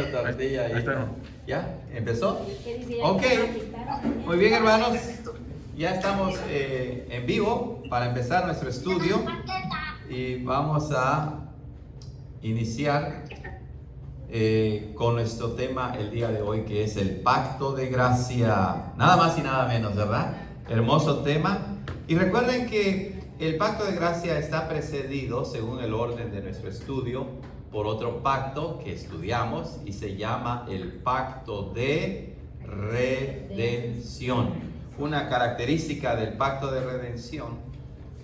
Tortilla ahí. Ahí está, ¿no? ¿Ya? ¿Empezó? Ok. Muy bien, hermanos. Ya estamos en vivo para empezar nuestro estudio y vamos a iniciar con nuestro tema el día de hoy, que es el pacto de gracia. Nada más y nada menos, ¿verdad? Hermoso tema. Y recuerden que el pacto de gracia está precedido, según el orden de nuestro estudio, por otro pacto que estudiamos y se llama el pacto de redención. Una característica del pacto de redención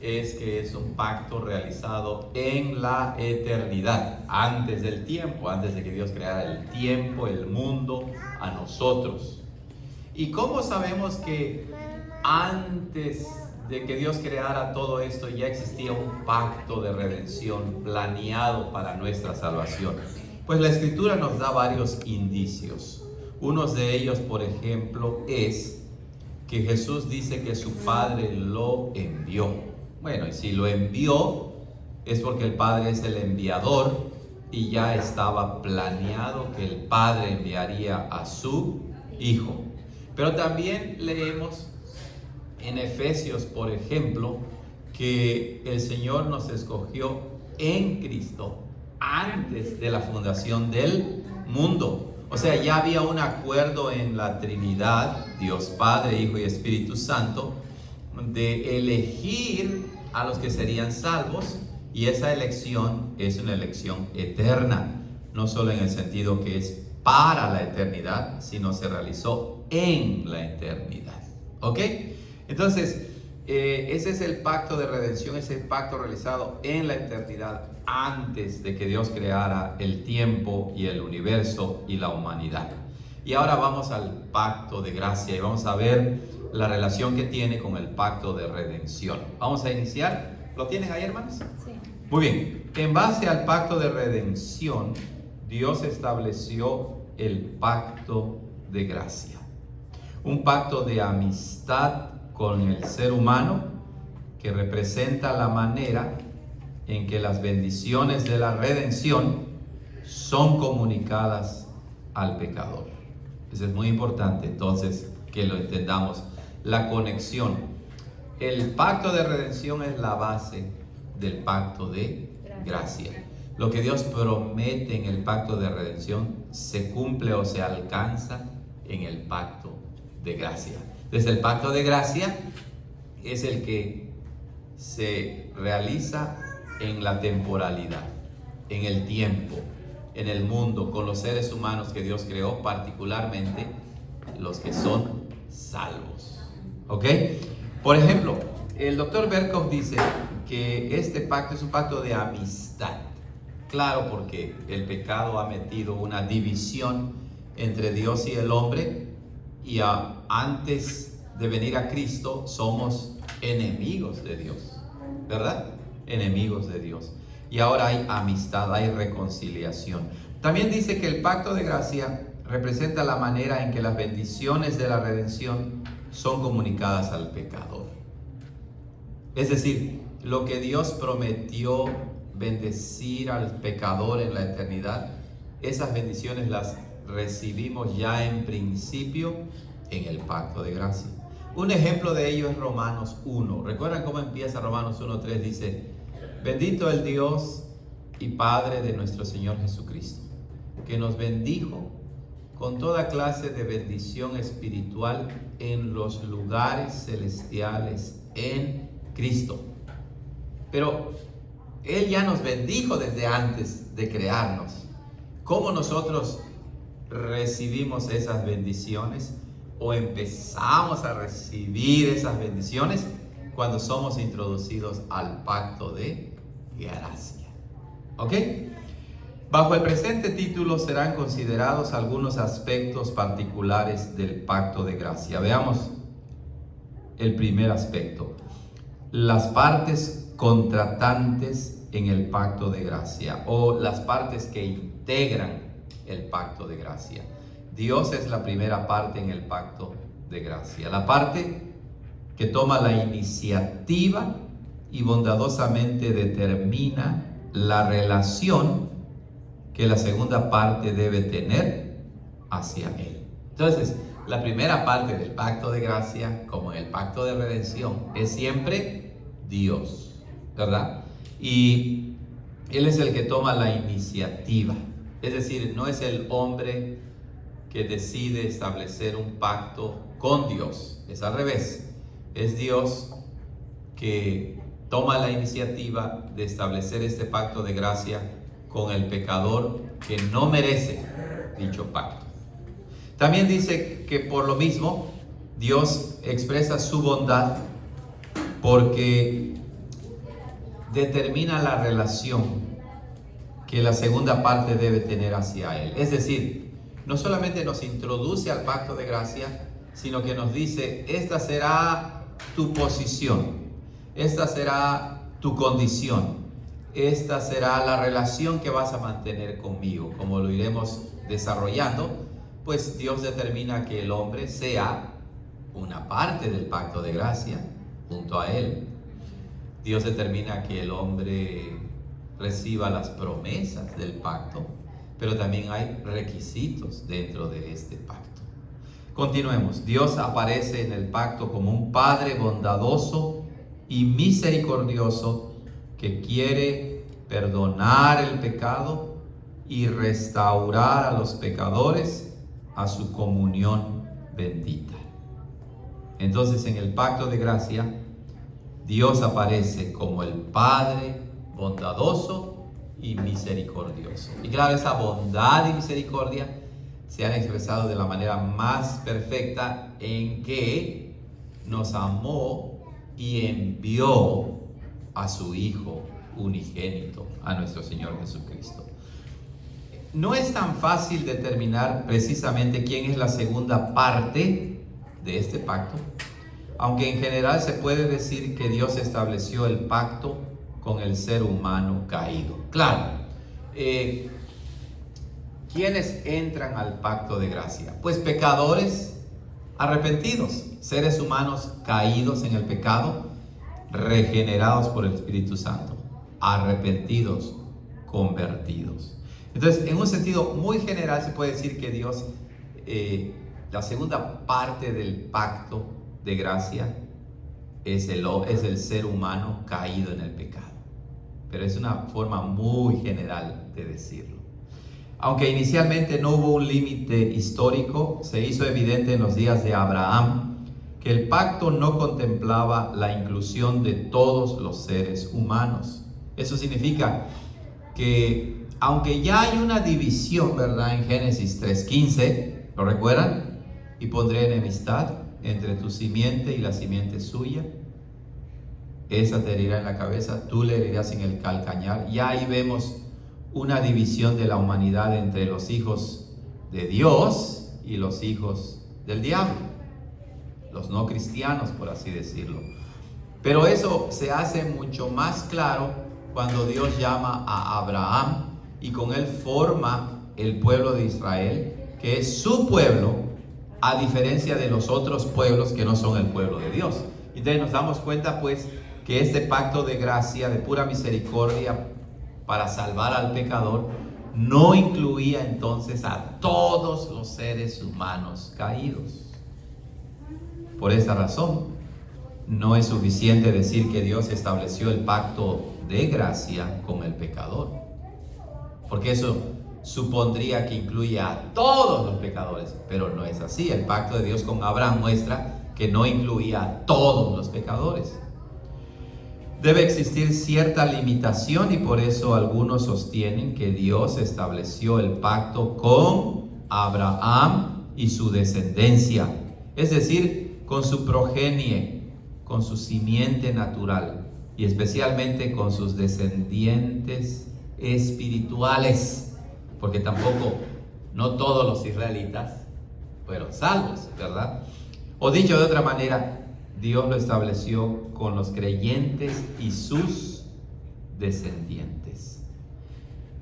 es que es un pacto realizado en la eternidad, antes del tiempo, antes de que Dios creara el tiempo, el mundo, a nosotros. ¿Y cómo sabemos que antes de que Dios creara todo esto ya existía un pacto de redención planeado para nuestra salvación? Pues la Escritura nos da varios indicios. Uno de ellos, por ejemplo, es que Jesús dice que su Padre lo envió. Bueno, y si lo envió, es porque el Padre es el enviador y ya estaba planeado que el Padre enviaría a su Hijo. Pero también leemos en Efesios, por ejemplo, que el Señor nos escogió en Cristo antes de la fundación del mundo. O sea, ya había un acuerdo en la Trinidad, Dios Padre, Hijo y Espíritu Santo, de elegir a los que serían salvos, y esa elección es una elección eterna, no solo en el sentido que es para la eternidad, sino se realizó en la eternidad. ¿Ok? Entonces, ese es el pacto de redención, ese pacto realizado en la eternidad antes de que Dios creara el tiempo y el universo y la humanidad. Y ahora vamos al pacto de gracia y vamos a ver la relación que tiene con el pacto de redención. Vamos a iniciar. ¿Lo tienen ahí, hermanos? Sí. Muy bien. En base al pacto de redención, Dios estableció el pacto de gracia. Un pacto de amistad con el ser humano que representa la manera en que las bendiciones de la redención son comunicadas al pecador. Eso es muy importante, entonces, que lo entendamos. La conexión. El pacto de redención es la base del pacto de gracia. Lo que Dios promete en el pacto de redención se cumple o se alcanza en el pacto de gracia. Desde el pacto de gracia es el que se realiza en la temporalidad, en el tiempo, en el mundo, con los seres humanos que Dios creó, particularmente los que son salvos. ¿Ok? Por ejemplo, el doctor Berkov dice que este pacto es un pacto de amistad. Claro, porque el pecado ha metido una división entre Dios y el hombre, y antes de venir a Cristo somos enemigos de Dios, ¿verdad? Enemigos de Dios. Y ahora hay amistad, hay reconciliación. También dice que el pacto de gracia representa la manera en que las bendiciones de la redención son comunicadas al pecador. Es decir, lo que Dios prometió bendecir al pecador en la eternidad, esas bendiciones las recibimos ya en principio en el pacto de gracia. Un ejemplo de ello es Romanos 1. ¿Recuerdan cómo empieza Romanos 1:3? Dice: bendito el Dios y Padre de nuestro Señor Jesucristo, que nos bendijo con toda clase de bendición espiritual en los lugares celestiales en Cristo. Pero Él ya nos bendijo desde antes de crearnos. ¿Cómo nosotros recibimos esas bendiciones o empezamos a recibir esas bendiciones? Cuando somos introducidos al pacto de gracia. ¿Ok? Bajo el presente título serán considerados algunos aspectos particulares del pacto de gracia. Veamos el primer aspecto: las partes contratantes en el pacto de gracia, o las partes que integran el pacto de gracia. Dios es la primera parte en el pacto de gracia, la parte que toma la iniciativa y bondadosamente determina la relación que la segunda parte debe tener hacia Él. Entonces, la primera parte del pacto de gracia, como en el pacto de redención, es siempre Dios, ¿verdad? Y Él es el que toma la iniciativa. Es decir, no es el hombre que decide establecer un pacto con Dios. Es al revés. Es Dios que toma la iniciativa de establecer este pacto de gracia con el pecador que no merece dicho pacto. También dice que por lo mismo Dios expresa su bondad porque determina la relación que la segunda parte debe tener hacia Él. Es decir, no solamente nos introduce al pacto de gracia, sino que nos dice: esta será tu posición, esta será tu condición, esta será la relación que vas a mantener conmigo. Como lo iremos desarrollando, pues Dios determina que el hombre sea una parte del pacto de gracia junto a Él. Dios determina que el hombre reciba las promesas del pacto, pero también hay requisitos dentro de este pacto. Continuemos. Dios aparece en el pacto como un Padre bondadoso y misericordioso que quiere perdonar el pecado y restaurar a los pecadores a su comunión bendita. Entonces, en el pacto de gracia, Dios aparece como el Padre bondadoso y misericordioso. Y claro, esa bondad y misericordia se han expresado de la manera más perfecta en que nos amó y envió a su Hijo unigénito, a nuestro Señor Jesucristo. No es tan fácil determinar precisamente quién es la segunda parte de este pacto, aunque en general se puede decir que Dios estableció el pacto con el ser humano caído. Claro, ¿quiénes entran al pacto de gracia? Pues pecadores arrepentidos, seres humanos caídos en el pecado, regenerados por el Espíritu Santo, arrepentidos, convertidos. Entonces, en un sentido muy general se puede decir que Dios, la segunda parte del pacto de gracia es el ser humano caído en el pecado. Pero es una forma muy general de decirlo. Aunque inicialmente no hubo un límite histórico, se hizo evidente en los días de Abraham que el pacto no contemplaba la inclusión de todos los seres humanos. Eso significa que aunque ya hay una división, ¿verdad? En Génesis 3:15, ¿lo recuerdan? Y pondré enemistad entre tu simiente y la simiente suya. Esa te herirá en la cabeza, tú le herirás en el calcañar. Ya ahí vemos una división de la humanidad entre los hijos de Dios y los hijos del diablo, los no cristianos, por así decirlo. Pero eso se hace mucho más claro cuando Dios llama a Abraham y con él forma el pueblo de Israel, que es su pueblo, a diferencia de los otros pueblos que no son el pueblo de Dios. Entonces nos damos cuenta pues que este pacto de gracia, de pura misericordia para salvar al pecador, no incluía entonces a todos los seres humanos caídos. Por esta razón, no es suficiente decir que Dios estableció el pacto de gracia con el pecador, porque eso supondría que incluye a todos los pecadores, pero no es así. El pacto de Dios con Abraham muestra que no incluía a todos los pecadores. Debe existir cierta limitación y por eso algunos sostienen que Dios estableció el pacto con Abraham y su descendencia, es decir, con su progenie, con su simiente natural y especialmente con sus descendientes espirituales, porque tampoco, no todos los israelitas fueron salvos, ¿verdad? O dicho de otra manera, Dios lo estableció con los creyentes y sus descendientes.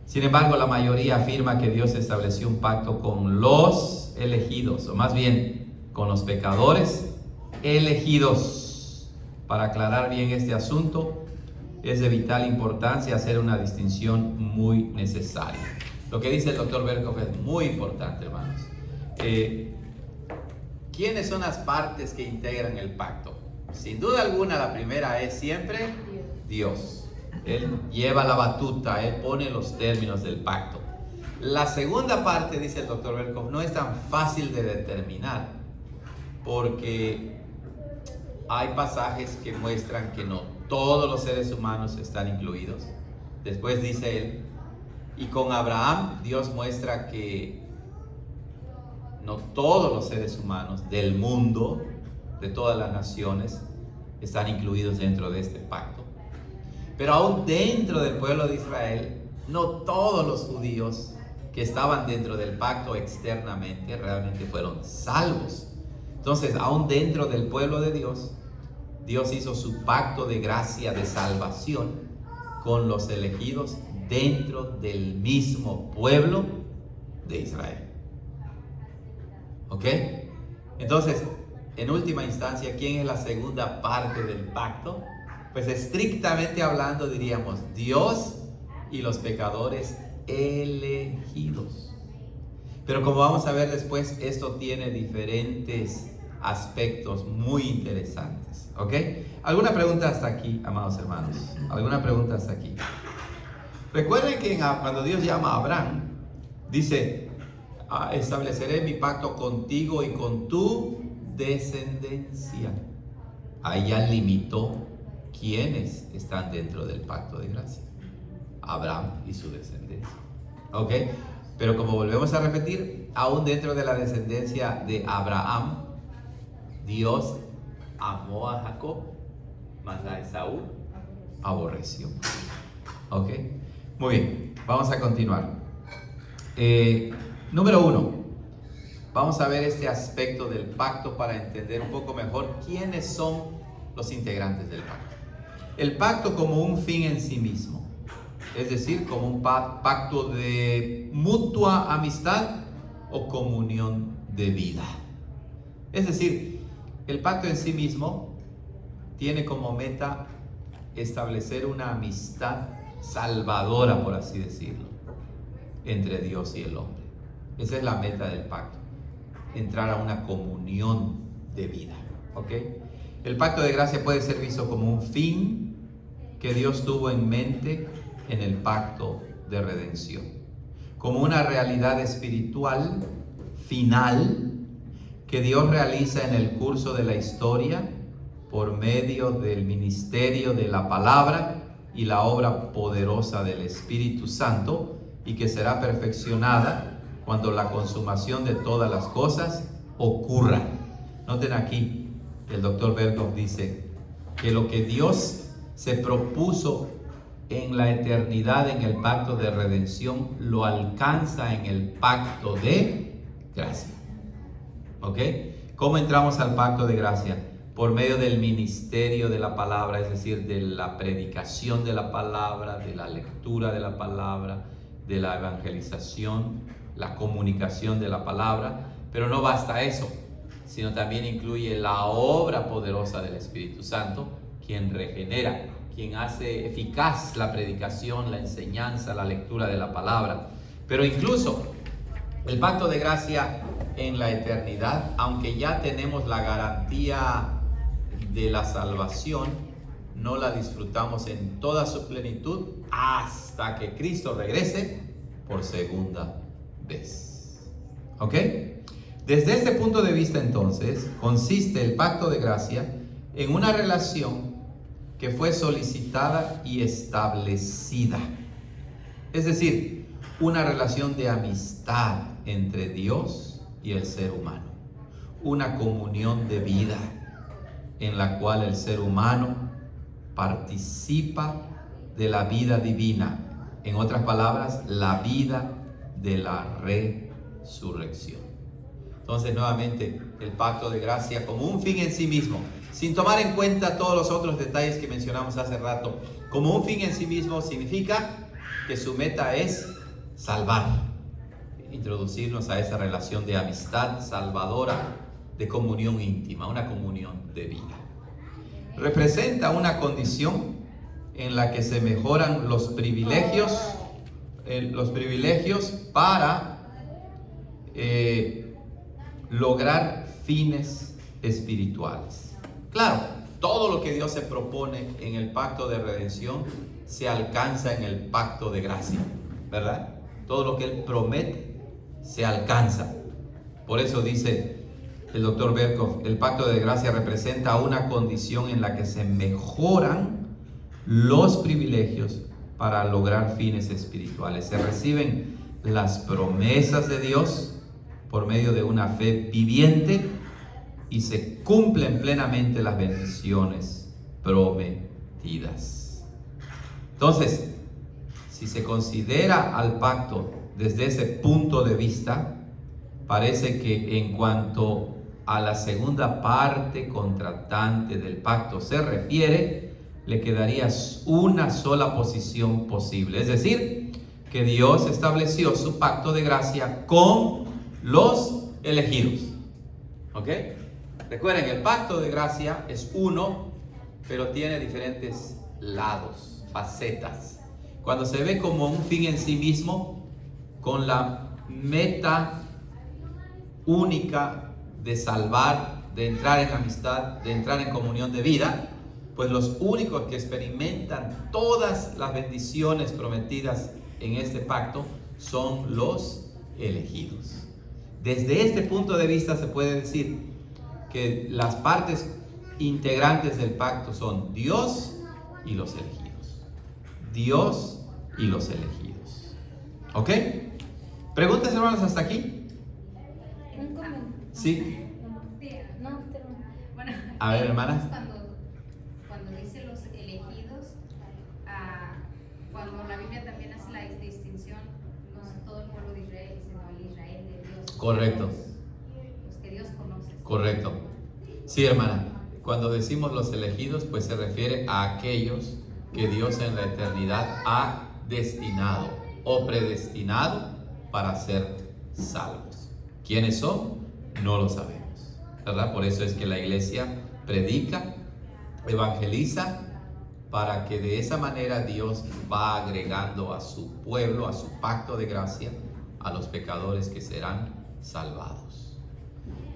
Sin embargo, la mayoría afirma que Dios estableció un pacto con los elegidos, o más bien con los pecadores elegidos. Para aclarar bien este asunto, es de vital importancia hacer una distinción muy necesaria. Lo que dice el doctor Berkhoff es muy importante, hermanos. ¿Quiénes son las partes que integran el pacto? Sin duda alguna, la primera es siempre Dios. Él lleva la batuta, Él pone los términos del pacto. La segunda parte, dice el doctor Berkhoff, no es tan fácil de determinar, porque hay pasajes que muestran que no todos los seres humanos están incluidos. Después dice él, y con Abraham Dios muestra que no todos los seres humanos del mundo, de todas las naciones, están incluidos dentro de este pacto. Pero aún dentro del pueblo de Israel, no todos los judíos que estaban dentro del pacto externamente realmente fueron salvos. Entonces, aún dentro del pueblo de Dios, Dios hizo su pacto de gracia, de salvación con los elegidos dentro del mismo pueblo de Israel. ¿Ok? Entonces, en última instancia, ¿quién es la segunda parte del pacto? Pues estrictamente hablando diríamos Dios y los pecadores elegidos. Pero como vamos a ver después, esto tiene diferentes aspectos muy interesantes. ¿Ok? ¿Alguna pregunta hasta aquí, amados hermanos? ¿Alguna pregunta hasta aquí? Recuerden que cuando Dios llama a Abraham, dice, estableceré mi pacto contigo y con tu descendencia. Ahí ya limitó quiénes están dentro del pacto de gracia. Abraham y su descendencia. ¿Ok? Pero como volvemos a repetir, aún dentro de la descendencia de Abraham, Dios amó a Jacob, mas a Esaú aborreció. ¿Ok? Muy bien, vamos a continuar. Número 1. Vamos a ver este aspecto del pacto para entender un poco mejor quiénes son los integrantes del pacto. El pacto como un fin en sí mismo, es decir, como un pacto de mutua amistad o comunión de vida. Es decir, el pacto en sí mismo tiene como meta establecer una amistad salvadora, por así decirlo, entre Dios y el hombre. Esa es la meta del pacto, entrar a una comunión de vida. ¿Ok? El pacto de gracia puede ser visto como un fin que Dios tuvo en mente en el pacto de redención, como una realidad espiritual final que Dios realiza en el curso de la historia por medio del ministerio de la palabra y la obra poderosa del Espíritu Santo, y que será perfeccionada cuando la consumación de todas las cosas ocurra. Noten aquí, el doctor Berkhoff dice que lo que Dios se propuso en la eternidad en el pacto de redención lo alcanza en el pacto de gracia. ¿Ok? ¿Cómo entramos al pacto de gracia? Por medio del ministerio de la palabra, es decir, de la predicación de la palabra, de la lectura de la palabra, de la evangelización, la comunicación de la palabra. Pero no basta eso, sino también incluye la obra poderosa del Espíritu Santo, quien regenera, quien hace eficaz la predicación, la enseñanza, la lectura de la palabra. Pero incluso el pacto de gracia en la eternidad, aunque ya tenemos la garantía de la salvación, no la disfrutamos en toda su plenitud hasta que Cristo regrese por segunda vez. ¿Ok? Desde este punto de vista, entonces, consiste el pacto de gracia en una relación que fue solicitada y establecida. Es decir, una relación de amistad entre Dios y el ser humano. Una comunión de vida en la cual el ser humano participa de la vida divina. En otras palabras, la vida de la resurrección. Entonces, nuevamente, el pacto de gracia como un fin en sí mismo, sin tomar en cuenta todos los otros detalles que mencionamos hace rato. Como un fin en sí mismo significa que su meta es salvar, introducirnos a esa relación de amistad salvadora, de comunión íntima, una comunión de vida. Representa una condición en la que se mejoran los privilegios los privilegios para lograr fines espirituales. Claro, todo lo que Dios se propone en el pacto de redención se alcanza en el pacto de gracia, ¿verdad? Todo lo que Él promete se alcanza. Por eso dice el doctor Berkhoff, el pacto de gracia representa una condición en la que se mejoran los privilegios para lograr fines espirituales. Se reciben las promesas de Dios por medio de una fe viviente y se cumplen plenamente las bendiciones prometidas. Entonces, si se considera al pacto desde ese punto de vista, parece que en cuanto a la segunda parte contratante del pacto se refiere, le quedaría una sola posición posible. Es decir, que Dios estableció su pacto de gracia con los elegidos. ¿Ok? Recuerden, el pacto de gracia es uno, pero tiene diferentes lados, facetas. Cuando se ve como un fin en sí mismo, con la meta única de salvar, de entrar en amistad, de entrar en comunión de vida, pues los únicos que experimentan todas las bendiciones prometidas en este pacto son los elegidos. Desde este punto de vista se puede decir que las partes integrantes del pacto son Dios y los elegidos. Dios y los elegidos. ¿Ok? ¿Preguntas, hermanos, hasta aquí? Un comentario. Sí. No, Bueno, A ver, hermana. Cuando dice los elegidos, cuando la Biblia también hace la distinción, no es todo el pueblo de Israel, sino el Israel de Dios. Correcto. Los que Dios conoce. Correcto. Sí, hermana. Cuando decimos los elegidos, pues se refiere a aquellos que Dios en la eternidad ha destinado o predestinado para ser salvos. ¿Quiénes son? No lo sabemos, ¿verdad? Por eso es que la iglesia predica, evangeliza, para que de esa manera Dios va agregando a su pueblo, a su pacto de gracia, a los pecadores que serán salvados.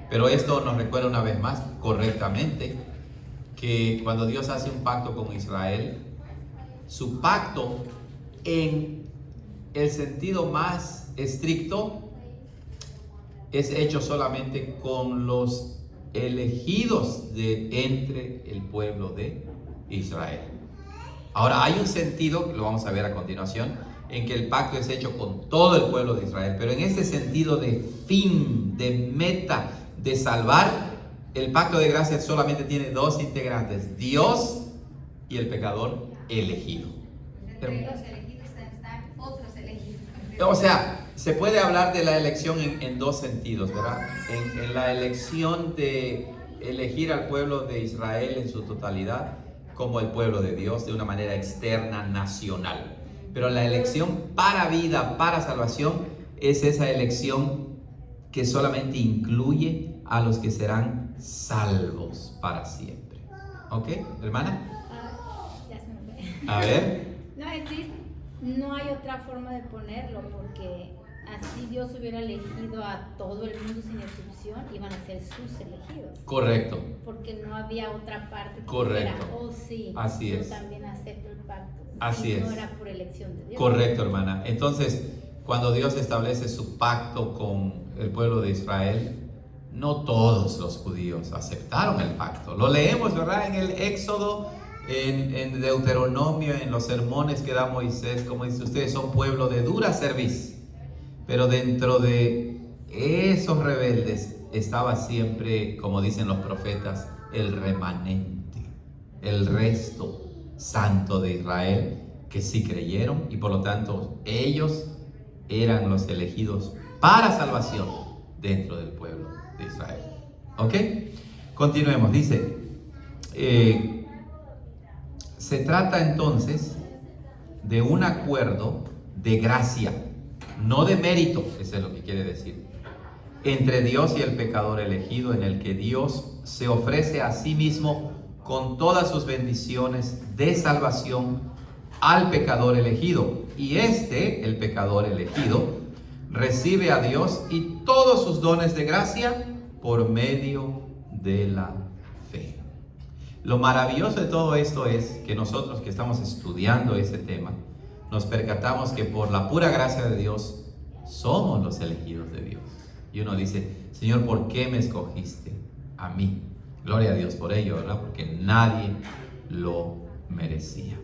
Pero esto nos recuerda una vez más correctamente que cuando Dios hace un pacto con Israel, su pacto en el sentido más estricto es hecho solamente con los elegidos de entre el pueblo de Israel. Ahora, hay un sentido, lo vamos a ver a continuación, en que el pacto es hecho con todo el pueblo de Israel, pero en este sentido de fin, de meta, de salvar, el pacto de gracia solamente tiene dos integrantes: Dios y el pecador elegido. Entre los elegidos están otros elegidos. O sea, se puede hablar de la elección en dos sentidos, ¿verdad? En la elección de elegir al pueblo de Israel en su totalidad como el pueblo de Dios de una manera externa, nacional. Pero la elección para vida, para salvación, es esa elección que solamente incluye a los que serán salvos para siempre. ¿Ok, hermana? Ya se me fue. A ver. No, es decir, no hay otra forma de ponerlo, porque así Dios hubiera elegido a todo el mundo sin excepción, iban a ser sus elegidos. Correcto. Porque no había otra parte que Correcto. dijera, oh sí, Así yo es. también acepto el pacto. Así si no es. era por elección de Dios. Correcto, hermana. Entonces, cuando Dios establece su pacto con el pueblo de Israel, no todos los judíos aceptaron el pacto. Lo leemos, ¿verdad? En el Éxodo, en Deuteronomio, en los sermones que da Moisés, como dice: ustedes son pueblo de dura cerviz. Pero dentro de esos rebeldes estaba siempre, como dicen los profetas, el remanente, el resto santo de Israel, que sí creyeron, y por lo tanto ellos eran los elegidos para salvación dentro del pueblo de Israel. ¿Ok? Continuemos. Dice, se trata entonces de un acuerdo de gracia, no de mérito, eso es lo que quiere decir, entre Dios y el pecador elegido, en el que Dios se ofrece a sí mismo con todas sus bendiciones de salvación al pecador elegido, y el pecador elegido, recibe a Dios y todos sus dones de gracia por medio de la fe. Lo maravilloso de todo esto es que nosotros que estamos estudiando ese tema, nos percatamos que por la pura gracia de Dios somos los elegidos de Dios. Y uno dice, Señor, ¿por qué me escogiste a mí? Gloria a Dios por ello, ¿verdad? Porque nadie lo merecía.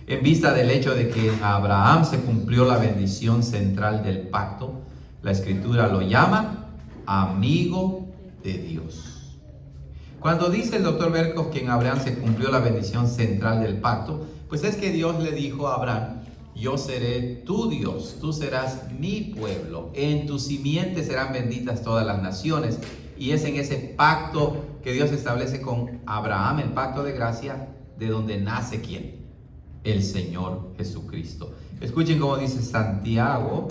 En vista del hecho de que en Abraham se cumplió la bendición central del pacto, la Escritura lo llama amigo de Dios. Cuando dice el doctor Berkhoff que en Abraham se cumplió la bendición central del pacto, pues es que Dios le dijo a Abraham, yo seré tu Dios, tú serás mi pueblo, en tu simiente serán benditas todas las naciones. Y es en ese pacto que Dios establece con Abraham, el pacto de gracia, de donde nace ¿quién? El Señor Jesucristo. Escuchen cómo dice Santiago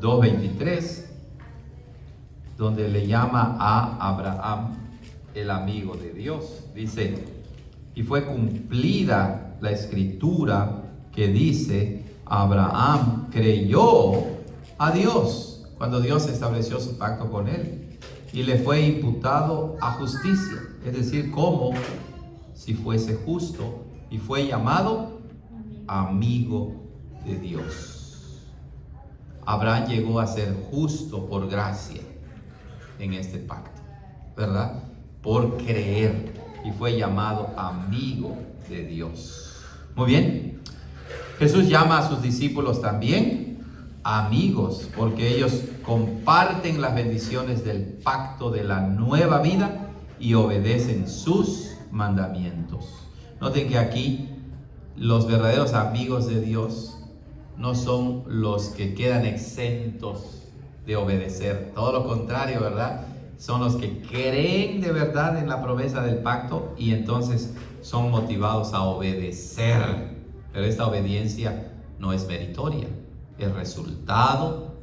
2:23, donde le llama a Abraham el amigo de Dios. Dice, y fue cumplida la escritura que dice, Abraham creyó a Dios cuando Dios estableció su pacto con él y le fue imputado a justicia, es decir, como si fuese justo, y fue llamado amigo de Dios. Abraham llegó a ser justo por gracia en este pacto, ¿verdad? Por creer, y fue llamado amigo de Dios. Muy bien. Jesús llama a sus discípulos también amigos, porque ellos comparten las bendiciones del pacto de la nueva vida y obedecen sus mandamientos. Noten que aquí los verdaderos amigos de Dios no son los que quedan exentos de obedecer. Todo lo contrario, ¿verdad? Son los que creen de verdad en la promesa del pacto y entonces son motivados a obedecer. Pero esta obediencia no es meritoria, es resultado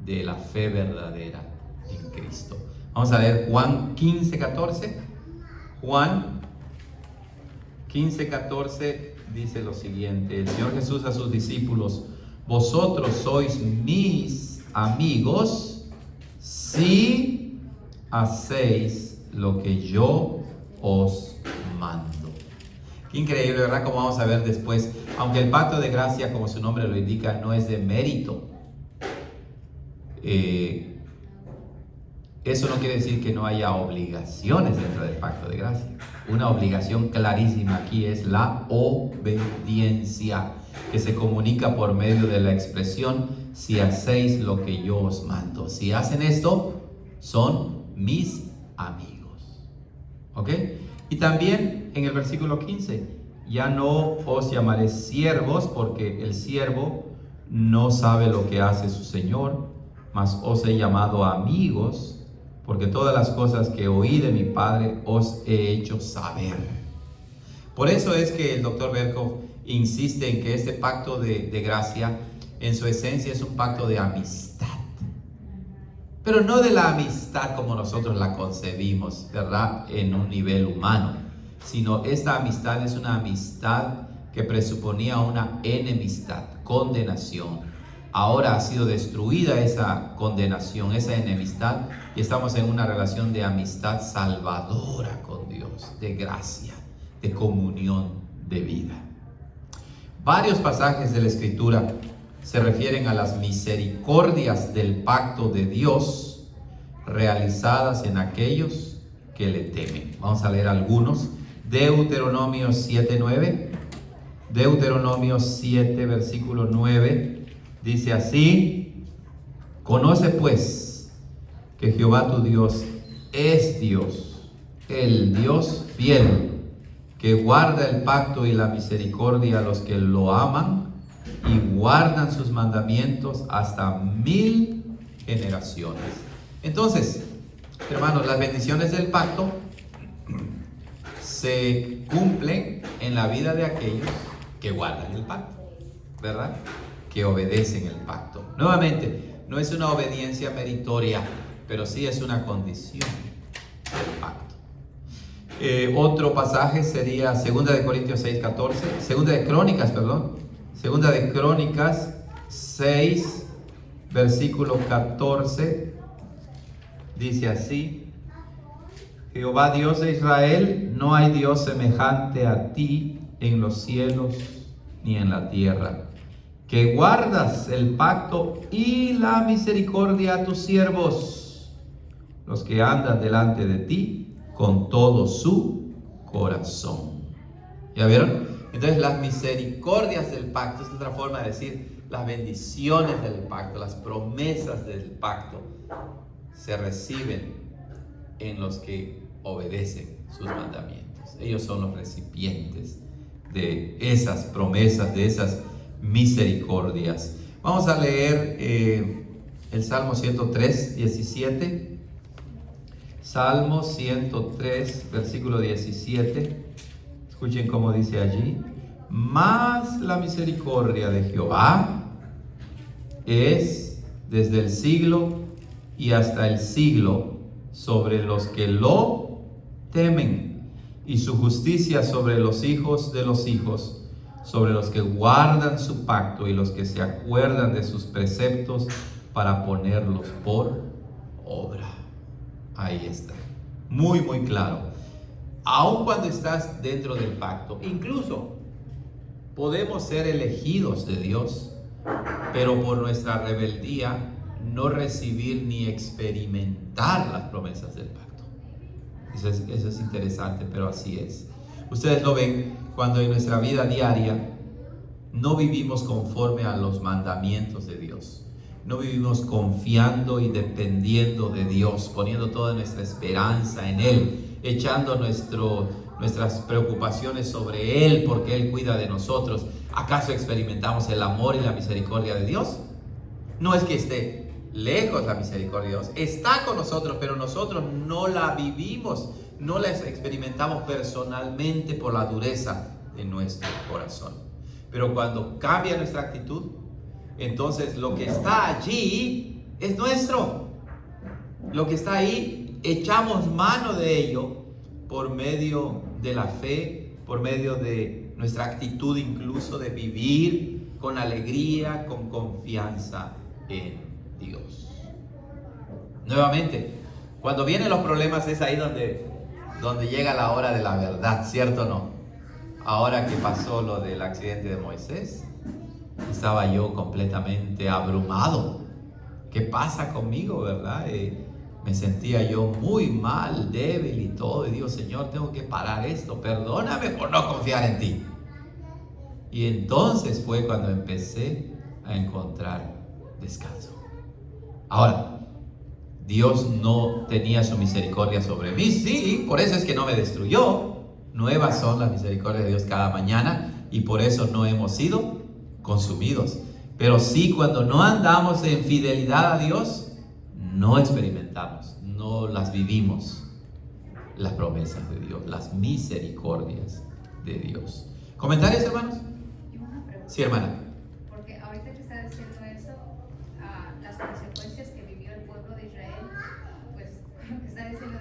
de la fe verdadera en Cristo. Vamos a leer Juan 15:14. Juan 15:14 dice lo siguiente: el Señor Jesús a sus discípulos, vosotros sois mis amigos si hacéis lo que yo os mando. Qué increíble, ¿verdad? Como vamos a ver después, aunque el pacto de gracia, como su nombre lo indica, no es de mérito, eso no quiere decir que no haya obligaciones dentro del pacto de gracia. Una obligación clarísima aquí es la obediencia, que se comunica por medio de la expresión, si hacéis lo que yo os mando. Si hacen esto, son mis amigos. ¿Ok? Y también en el versículo 15, ya no os llamaré siervos, porque el siervo no sabe lo que hace su Señor, mas os he llamado amigos, porque todas las cosas que oí de mi Padre os he hecho saber. Por eso es que el doctor Berkhoff insiste en que este pacto de gracia, en su esencia, es un pacto de amistad. Pero no de la amistad como nosotros la concebimos, ¿verdad? En un nivel humano, sino esta amistad es una amistad que presuponía una enemistad, condenación. Ahora ha sido destruida esa condenación, esa enemistad, y estamos en una relación de amistad salvadora con Dios, de gracia, de comunión, de vida. Varios pasajes de la Escritura se refieren a las misericordias del pacto de Dios realizadas en aquellos que le temen. Vamos a leer algunos. Deuteronomio 7:9. Deuteronomio 7, versículo 9, dice así: conoce pues que Jehová tu Dios es Dios, el Dios fiel, que guarda el pacto y la misericordia a los que lo aman y guardan sus mandamientos hasta 1000 generaciones. Entonces, hermanos, las bendiciones del pacto se cumplen en la vida de aquellos que guardan el pacto, ¿verdad? Que obedecen el pacto. Nuevamente, no es una obediencia meritoria, pero sí es una condición del pacto. Otro pasaje sería 2 de Corintios 6:14, 2 de Crónicas 6:14, 6, versículo 14, dice así: Jehová Dios de Israel, no hay Dios semejante a ti en los cielos ni en la tierra, que guardas el pacto y la misericordia a tus siervos, los que andan delante de ti con todo su corazón. ¿Ya vieron? Entonces las misericordias del pacto es otra forma de decir las bendiciones del pacto, las promesas del pacto se reciben en los que obedecen sus mandamientos. Ellos son los recipientes de esas promesas, de esas misericordias. Vamos a leer el Salmo 103, 17. Salmo 103, versículo 17. Escuchen cómo dice allí: mas la misericordia de Jehová es desde el siglo y hasta el siglo sobre los que lo temen, y su justicia sobre los hijos de los hijos, sobre los que guardan su pacto y los que se acuerdan de sus preceptos para ponerlos por obra. Ahí está, muy muy claro. Aun cuando estás dentro del pacto, incluso podemos ser elegidos de Dios, pero por nuestra rebeldía no recibir ni experimentar las promesas del pacto. Eso es interesante, pero así es. Ustedes lo ven cuando en nuestra vida diaria no vivimos conforme a los mandamientos de Dios. No vivimos confiando y dependiendo de Dios, poniendo toda nuestra esperanza en Él, echando nuestras preocupaciones sobre Él porque Él cuida de nosotros. ¿Acaso experimentamos el amor y la misericordia de Dios? No es que esté lejos la misericordia de Dios, está con nosotros, pero nosotros no la vivimos, no la experimentamos personalmente por la dureza de nuestro corazón. Pero cuando cambia nuestra actitud, entonces lo que está allí es nuestro. Lo que está ahí, echamos mano de ello por medio de la fe, por medio de nuestra actitud incluso de vivir con alegría, con confianza en Dios. Nuevamente, cuando vienen los problemas es ahí donde llega la hora de la verdad, ¿cierto o no? Ahora que pasó lo del accidente de Moisés, estaba yo completamente abrumado. ¿Qué pasa conmigo, verdad? Me sentía yo muy mal, débil y todo, y digo: Señor, tengo que parar esto, perdóname por no confiar en ti. Y entonces fue cuando empecé a encontrar descanso. Ahora, Dios no tenía su misericordia sobre mí, sí, por eso es que no me destruyó. Nuevas son las misericordias de Dios cada mañana, y por eso no hemos sido consumidos. Pero sí, cuando no andamos en fidelidad a Dios, no experimentamos, no las vivimos, las promesas de Dios, las misericordias de Dios. ¿Comentarios, hermanos? Y una pregunta. Sí, hermana. Porque ahorita que está diciendo eso, las consecuencias que vivió el pueblo de Israel, pues lo que está diciendo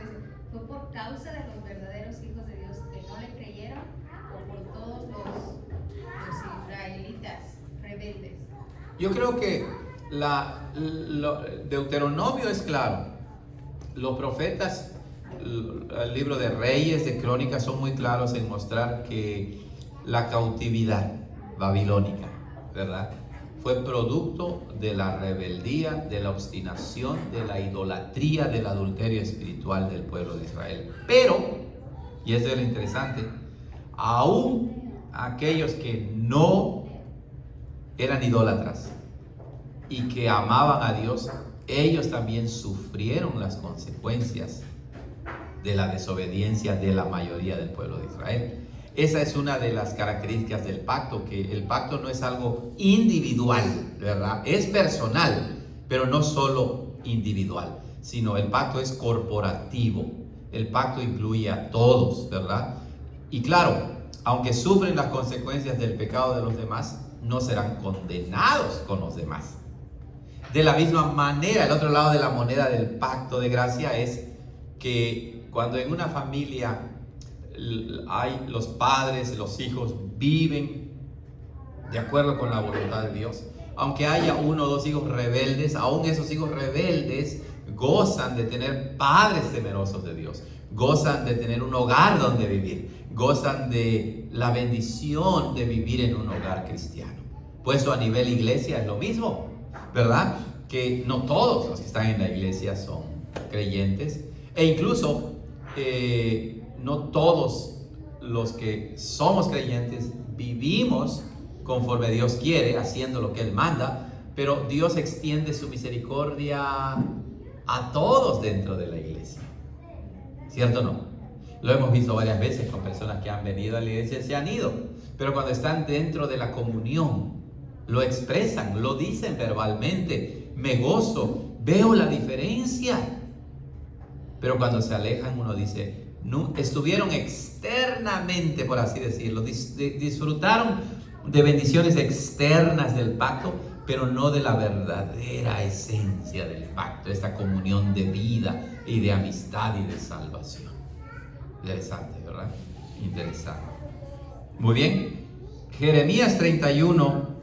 fue por causa de los verdaderos hijos de Dios que no le creyeron, o por todos los israelitas rebeldes. Yo creo que Deuteronomio es claro. Los profetas, el libro de Reyes, de Crónicas, son muy claros en mostrar que la cautividad babilónica, ¿verdad?, fue producto de la rebeldía, de la obstinación, de la idolatría, del adulterio espiritual del pueblo de Israel. Pero, y esto es lo interesante, aún aquellos que no eran idólatras y que amaban a Dios, ellos también sufrieron las consecuencias de la desobediencia de la mayoría del pueblo de Israel. Esa es una de las características del pacto, que el pacto no es algo individual, ¿verdad? Es personal, pero no solo individual, sino el pacto es corporativo. El pacto incluye a todos, ¿verdad? Y claro, aunque sufren las consecuencias del pecado de los demás, no serán condenados con los demás. De la misma manera, el otro lado de la moneda del pacto de gracia es que cuando en una familia hay los padres, los hijos viven de acuerdo con la voluntad de Dios, aunque haya uno o dos hijos rebeldes, aún esos hijos rebeldes gozan de tener padres temerosos de Dios, gozan de tener un hogar donde vivir, gozan de la bendición de vivir en un hogar cristiano. Pues a nivel iglesia es lo mismo, ¿verdad? Que no todos los que están en la iglesia son creyentes, e incluso no todos los que somos creyentes vivimos conforme Dios quiere, haciendo lo que Él manda, pero Dios extiende su misericordia a todos dentro de la iglesia, ¿cierto o no? Lo hemos visto varias veces con personas que han venido a la iglesia y se han ido, pero cuando están dentro de la comunión, lo expresan, lo dicen verbalmente: me gozo, veo la diferencia. Pero cuando se alejan, uno dice: no, estuvieron externamente, por así decirlo, disfrutaron de bendiciones externas del pacto, pero no de la verdadera esencia del pacto, esta comunión de vida y de amistad y de salvación. Interesante, ¿verdad? Interesante. Muy bien. Jeremías 31,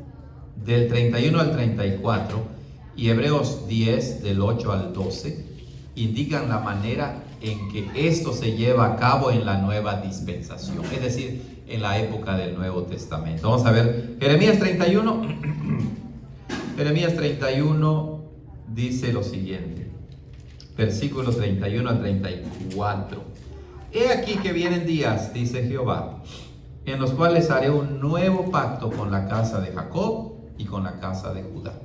del 31 al 34, y Hebreos 10, del 8 al 12, indican la manera en que esto se lleva a cabo en la nueva dispensación, es decir, en la época del Nuevo Testamento. Vamos a ver, Jeremías 31. Jeremías 31 dice lo siguiente, versículos 31 al 34. He aquí que vienen días, dice Jehová, en los cuales haré un nuevo pacto con la casa de Jacob y con la casa de Judá.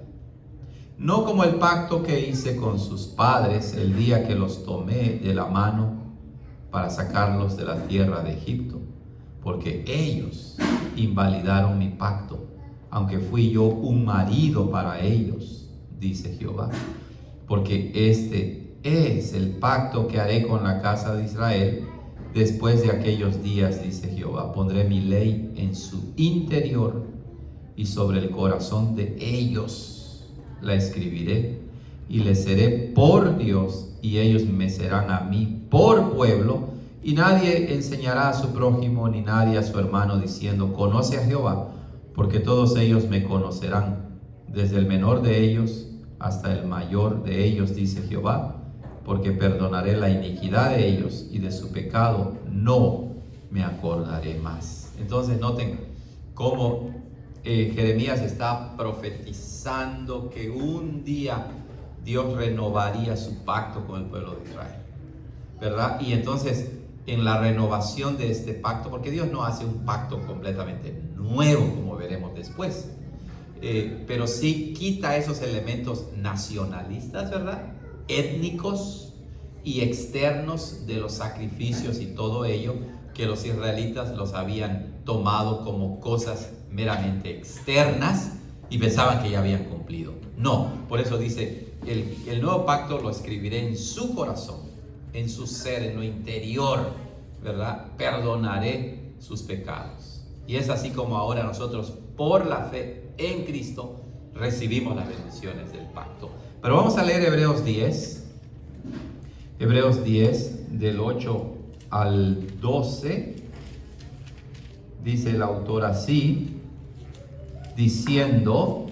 No como el pacto que hice con sus padres el día que los tomé de la mano para sacarlos de la tierra de Egipto, porque ellos invalidaron mi pacto, aunque fui yo un marido para ellos, dice Jehová. Porque este es el pacto que haré con la casa de Israel después de aquellos días, dice Jehová. Pondré mi ley en su interior y sobre el corazón de ellos la escribiré, y les seré por Dios, y ellos me serán a mí por pueblo. Y nadie enseñará a su prójimo ni nadie a su hermano diciendo: conoce a Jehová, porque todos ellos me conocerán, desde el menor de ellos hasta el mayor de ellos, dice Jehová, porque perdonaré la iniquidad de ellos, y de su pecado no me acordaré más. Entonces noten cómo Jeremías está profetizando que un día Dios renovaría su pacto con el pueblo de Israel, ¿verdad? Y entonces, en la renovación de este pacto, porque Dios no hace un pacto completamente nuevo, como veremos después, pero sí quita esos elementos nacionalistas, ¿verdad? Étnicos y externos de los sacrificios y todo ello, que los israelitas los habían tomado como cosas meramente externas y pensaban que ya habían cumplido. No, por eso dice, el nuevo pacto lo escribiré en su corazón, en su ser, en lo interior, ¿verdad? Perdonaré sus pecados. Y es así como ahora nosotros, por la fe en Cristo, recibimos las bendiciones del pacto. Pero vamos a leer Hebreos 10. Hebreos 10, del 8 al 12. Dice el autor así, diciendo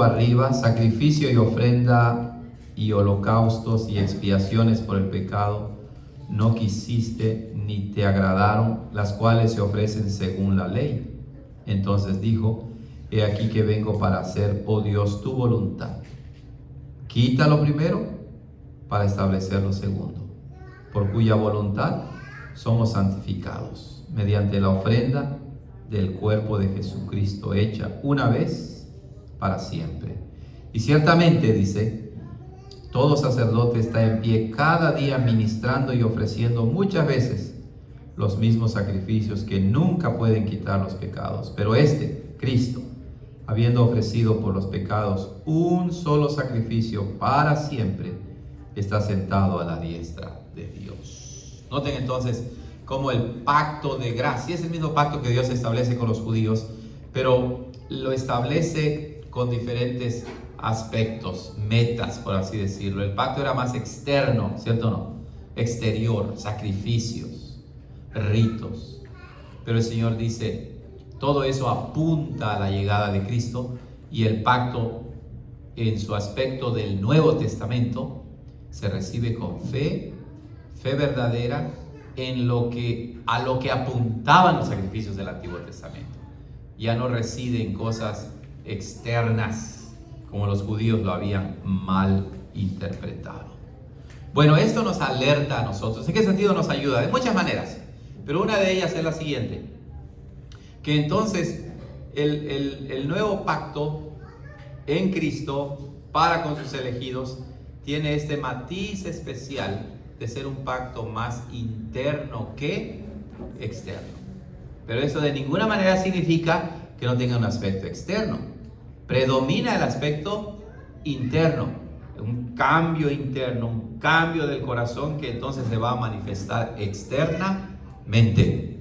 arriba: sacrificio y ofrenda y holocaustos y expiaciones por el pecado no quisiste ni te agradaron, las cuales se ofrecen según la ley. Entonces dijo: he aquí que vengo para hacer, oh Dios, tu voluntad. Quita lo primero para establecer lo segundo, por cuya voluntad somos santificados mediante la ofrenda del cuerpo de Jesucristo, hecha una vez para siempre. Y ciertamente, dice, todo sacerdote está en pie cada día ministrando y ofreciendo muchas veces los mismos sacrificios que nunca pueden quitar los pecados. Pero Cristo, habiendo ofrecido por los pecados un solo sacrificio para siempre, está sentado a la diestra de Dios. Noten entonces cómo el pacto de gracia es el mismo pacto que Dios establece con los judíos, pero lo establece con diferentes aspectos, metas, por así decirlo. El pacto era más externo, ¿cierto o no? Exterior, sacrificios, ritos. Pero el Señor dice: Todo eso apunta a la llegada de Cristo, y el pacto en su aspecto del Nuevo Testamento se recibe con fe verdadera a lo que apuntaban los sacrificios del Antiguo Testamento. Ya no reside en cosas externas como los judíos lo habían mal interpretado. Bueno, esto nos alerta a nosotros. ¿En qué sentido nos ayuda? De muchas maneras, pero una de ellas es la siguiente: que entonces el nuevo pacto en Cristo para con sus elegidos tiene este matiz especial de ser un pacto más interno que externo. Pero eso de ninguna manera significa que no tenga un aspecto externo. Predomina el aspecto interno, un cambio interno, un cambio del corazón que entonces se va a manifestar externamente.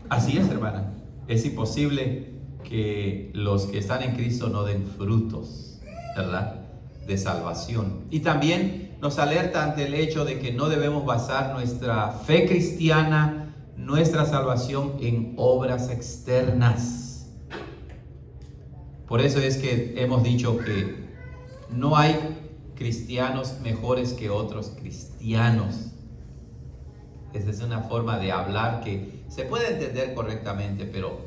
Así es, hermana. Es imposible que los que están en Cristo no den frutos, ¿verdad?, de salvación. Y también nos alerta ante el hecho de que no debemos basar nuestra fe cristiana, nuestra salvación, en obras externas. Por eso es que hemos dicho que no hay cristianos mejores que otros cristianos. Esa es una forma de hablar que se puede entender correctamente, pero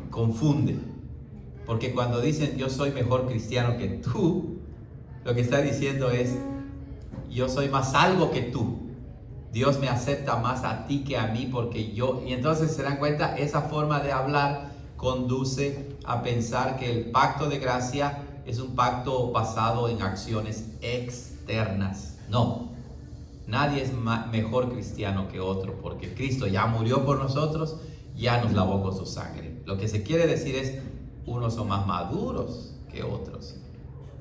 confunde. Porque cuando dicen yo soy mejor cristiano que tú, lo que está diciendo es yo soy más salvo que tú. Dios me acepta más a ti que a mí porque yo... Y entonces se dan cuenta, esa forma de hablar conduce a pensar que el pacto de gracia es un pacto basado en acciones externas. No, nadie es mejor cristiano que otro, porque Cristo ya murió por nosotros, ya nos lavó con su sangre. Lo que se quiere decir es, unos son más maduros que otros,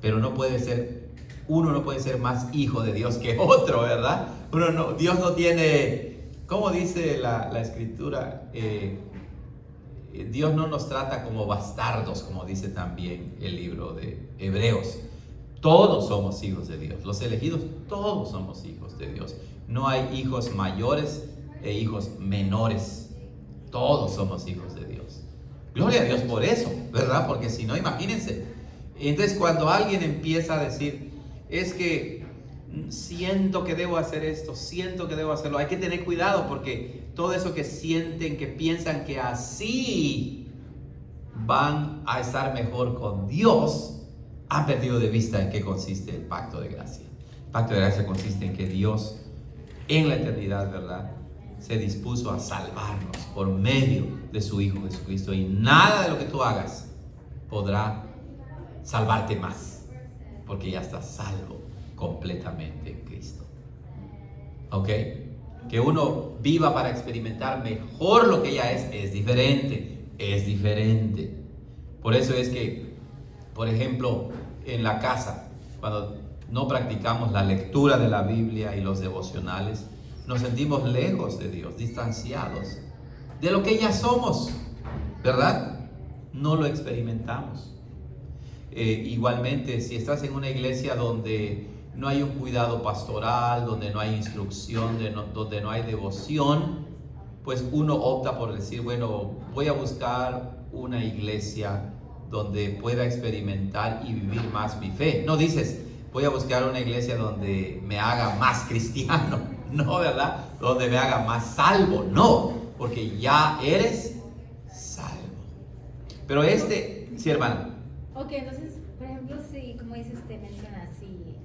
pero uno no puede ser más hijo de Dios que otro, ¿verdad? Dios no tiene, como dice la Escritura, Dios no nos trata como bastardos, como dice también el libro de Hebreos. Todos somos hijos de Dios. Los elegidos, todos somos hijos de Dios. No hay hijos mayores e hijos menores. Todos somos hijos de Dios. Gloria a Dios por eso, ¿verdad? Porque si no, imagínense. Entonces, cuando alguien empieza a decir, es que siento que debo hacer esto, siento que debo hacerlo, hay que tener cuidado, porque todo eso que sienten, que piensan que así van a estar mejor con Dios, han perdido de vista en qué consiste el pacto de gracia. El pacto de gracia consiste en que Dios, en la eternidad, ¿verdad?, se dispuso a salvarnos por medio de su Hijo Jesucristo, y nada de lo que tú hagas podrá salvarte más, porque ya estás salvo completamente en Cristo. ¿Ok? Que uno viva para experimentar mejor lo que ya es diferente, es diferente. Por eso es que, por ejemplo, en la casa, cuando no practicamos la lectura de la Biblia y los devocionales, nos sentimos lejos de Dios, distanciados de lo que ya somos, ¿verdad? No lo experimentamos. Igualmente, si estás en una iglesia donde no hay un cuidado pastoral, donde no hay instrucción, donde no hay devoción, pues uno opta por decir, bueno, voy a buscar una iglesia donde pueda experimentar y vivir más mi fe. No dices, voy a buscar una iglesia donde me haga más cristiano, no, ¿verdad? Donde me haga más salvo, no, porque ya eres salvo. Pero sí, hermano. Ok, entonces, por ejemplo, si, como dice usted, menciona, si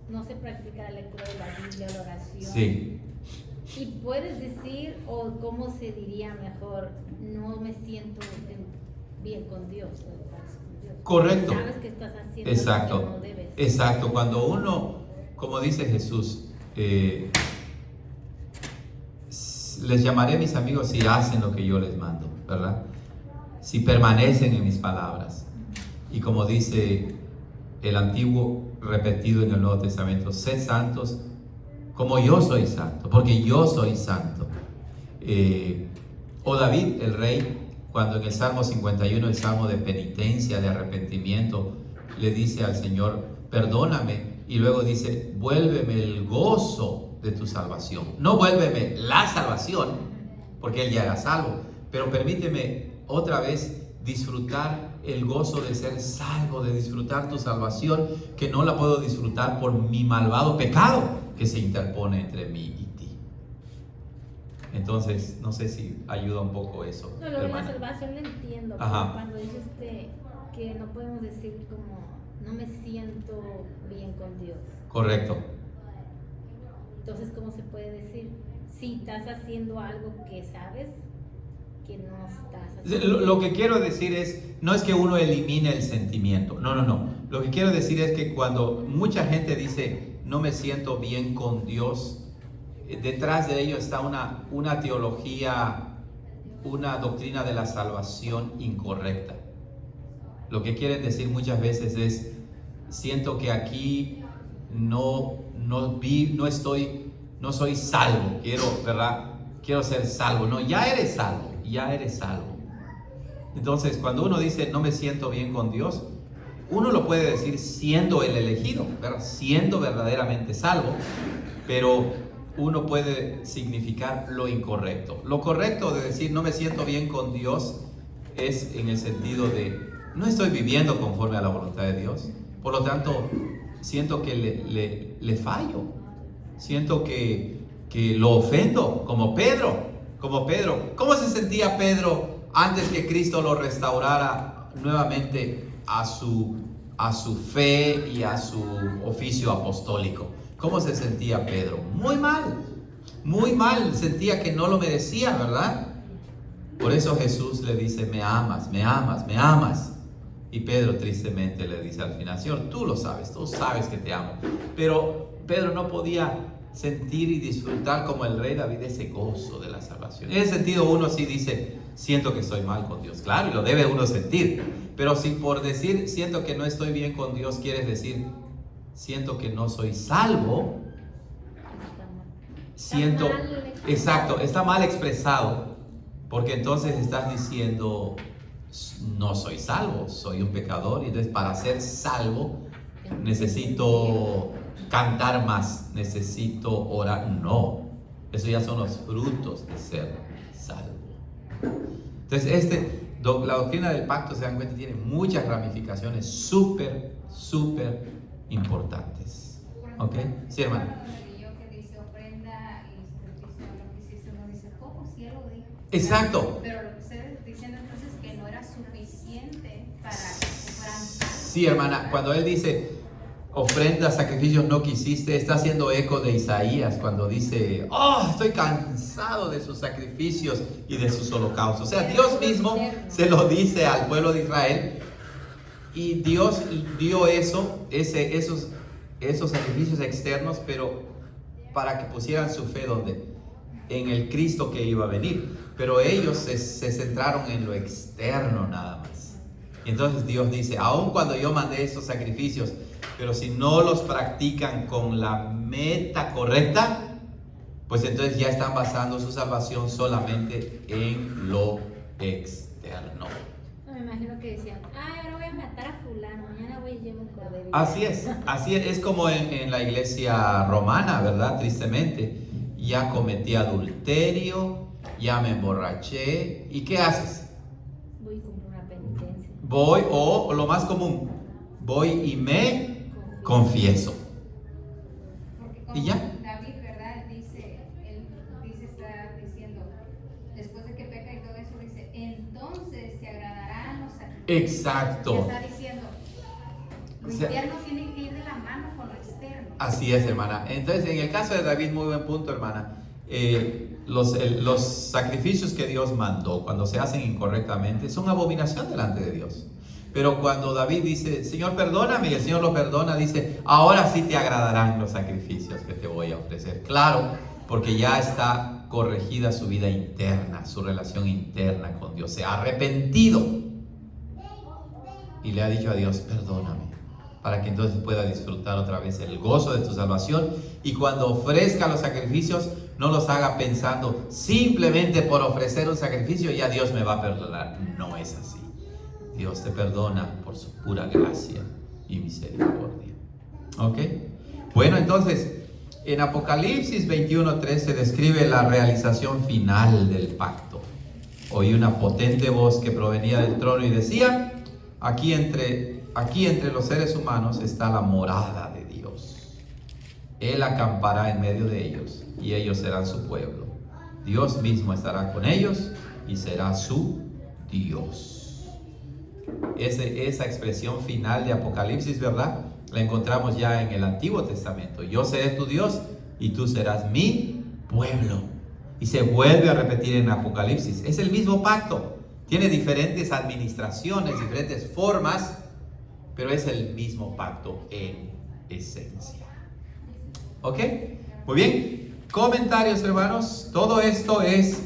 no se practica la lectura de la Biblia, la oración. Sí. Y puedes decir, o cómo se diría mejor, no me siento bien con Dios, o paz con Dios. Correcto. Sabes que estás haciendo Exacto. lo que no debes. Exacto. Cuando uno, como dice Jesús, les llamaré a mis amigos si hacen lo que yo les mando, ¿verdad? Si permanecen en mis palabras. Y como dice el antiguo repetido en el Nuevo Testamento, sed santos como yo soy santo, porque yo soy santo. O David, el rey, cuando en el Salmo 51, el Salmo de penitencia, de arrepentimiento, le dice al Señor, perdóname, y luego dice, vuélveme el gozo de tu salvación. No vuélveme la salvación, porque Él ya era salvo. Pero permíteme otra vez disfrutar el gozo de ser salvo, de disfrutar tu salvación, que no la puedo disfrutar por mi malvado pecado que se interpone entre mí y ti. Entonces, no sé si ayuda un poco eso. No, lo de la hermana. salvación lo entiendo, Ajá. pero cuando dices que no podemos decir como no me siento bien con Dios. Correcto. Entonces, ¿cómo se puede decir? Si estás haciendo algo que sabes que no estás haciendo. Lo que quiero decir no es que uno elimine el sentimiento, no. Lo que quiero decir es que cuando mucha gente dice, no me siento bien con Dios, detrás de ello está una teología, una doctrina de la salvación incorrecta. Lo que quieren decir muchas veces es, siento que aquí no soy salvo, quiero ser salvo. No, ya eres salvo. Entonces, cuando uno dice no me siento bien con Dios, uno lo puede decir siendo el elegido, ¿verdad? Siendo verdaderamente salvo, pero uno puede significar lo incorrecto. Lo correcto de decir no me siento bien con Dios es en el sentido de no estoy viviendo conforme a la voluntad de Dios, por lo tanto siento que le fallo, siento que lo ofendo, como Pedro. ¿Cómo se sentía Pedro antes que Cristo lo restaurara nuevamente a su fe y a su oficio apostólico? ¿Cómo se sentía Pedro? Muy mal, sentía que no lo merecía, ¿verdad? Por eso Jesús le dice, me amas. Y Pedro tristemente le dice al final, Señor, tú sabes que te amo. Pero Pedro no podía sentir y disfrutar como el rey David ese gozo de la salvación. En ese sentido uno sí dice, siento que estoy mal con Dios. Claro, y lo debe uno sentir. Pero si por decir, siento que no estoy bien con Dios, quieres decir, siento que no soy salvo, está mal expresado, porque entonces estás diciendo, no soy salvo, soy un pecador, y entonces para ser salvo necesito cantar más, necesito orar. No, eso ya son los frutos de ser salvo. Entonces la doctrina del pacto, se dan cuenta, tiene muchas ramificaciones súper importantes. ¿Ok? Sí, hermano. Que dice ofrenda y sacrificio, lo que hiciste, uno dice, ¿cómo? Si él lo dijo. Exacto. Pero lo que ustedes diciendo entonces que no era suficiente para que fueran salvos. Sí, hermana, cuando él dice ofrenda, sacrificios no quisiste, está haciendo eco de Isaías cuando dice, estoy cansado de sus sacrificios y de sus holocaustos. O sea, Dios mismo se lo dice al pueblo de Israel, y Dios dio esos sacrificios externos, pero para que pusieran su fe ¿dónde? En el Cristo que iba a venir. Pero ellos se centraron en lo externo nada más. Y entonces Dios dice, aun cuando yo mandé esos sacrificios, pero si no los practican con la meta correcta, pues entonces ya están basando su salvación solamente en lo externo. No, me imagino que decían, ahora voy a matar a fulano, mañana voy y llevo un cordero. Así es como en la iglesia romana, ¿verdad? Tristemente, ya cometí adulterio, ya me emborraché, ¿y qué haces? Voy y cumplo una penitencia. O lo más común, voy y me confieso. Porque como ¿Y ya? David, ¿verdad? Está diciendo, después de que peca y todo eso, dice, entonces te agradarán los sacrificios. Exacto. Y está diciendo, lo interno tiene que ir de la mano con lo externo. Así es, hermana. Entonces, en el caso de David, muy buen punto, hermana. Los sacrificios que Dios mandó, cuando se hacen incorrectamente, son abominación delante de Dios. Pero cuando David dice, Señor, perdóname, y el Señor lo perdona, dice, ahora sí te agradarán los sacrificios que te voy a ofrecer. Claro, porque ya está corregida su vida interna, su relación interna con Dios. Se ha arrepentido y le ha dicho a Dios, perdóname, para que entonces pueda disfrutar otra vez el gozo de tu salvación. Y cuando ofrezca los sacrificios, no los haga pensando simplemente por ofrecer un sacrificio ya Dios me va a perdonar. No es así. Dios te perdona por su pura gracia y misericordia. ¿Ok? Bueno, entonces, En Apocalipsis 21:3 se describe la realización final del pacto. Oí una potente voz que provenía del trono y decía: aquí entre los seres humanos está la morada de Dios. Él acampará en medio de ellos y ellos serán su pueblo. Dios mismo estará con ellos y será su Dios. Esa expresión final de Apocalipsis, ¿verdad?, la encontramos ya en el Antiguo Testamento. Yo seré tu Dios y tú serás mi pueblo. Y se vuelve a repetir en Apocalipsis. Es el mismo pacto. Tiene diferentes administraciones, diferentes formas, pero es el mismo pacto en esencia. ¿Ok? Muy bien. Comentarios, hermanos. Todo esto es